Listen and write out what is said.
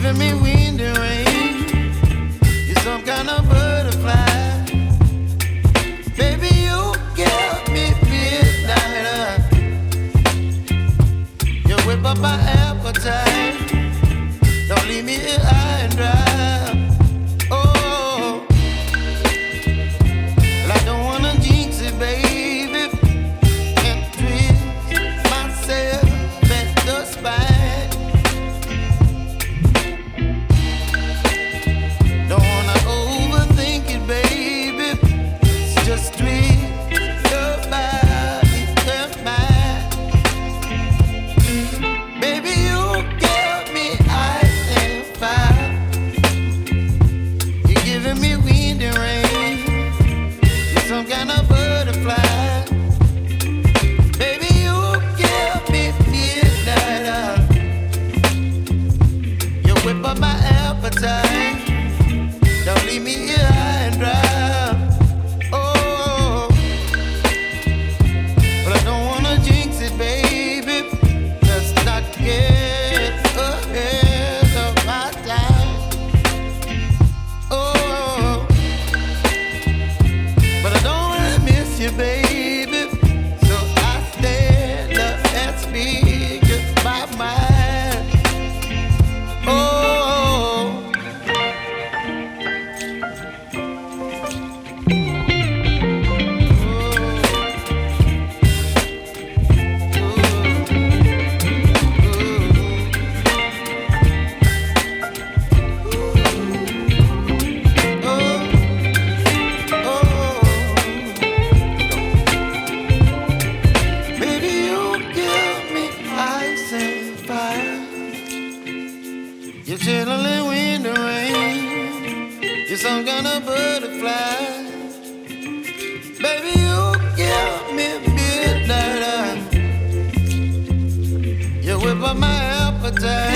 giving me wind and rain. You're some kind of butterfly. Baby, you give me midnight. You whip up my appetite. Don't leave me here high and dry. Oh, well, I don't wanna jinx it, baby, and twist myself at the spine. Don't wanna overthink it, baby. It's just twist your body and mine. Baby, you give me ice and fire. You're giving me wind and rain. You're some kind of butterfly. Baby, you give me midnight. You whip up my appetite. Don't leave me here high and dry. Oh, but I don't wanna jinx it, baby. Let's not get ahead of my time. Oh, but I don't wanna miss you, baby. So I stand up and speak my mind. Oh. Baby, you give me ice and fire. You're chilling wind and rain. You're some kind of butterfly. Baby, you give me midnight. You whip up my appetite.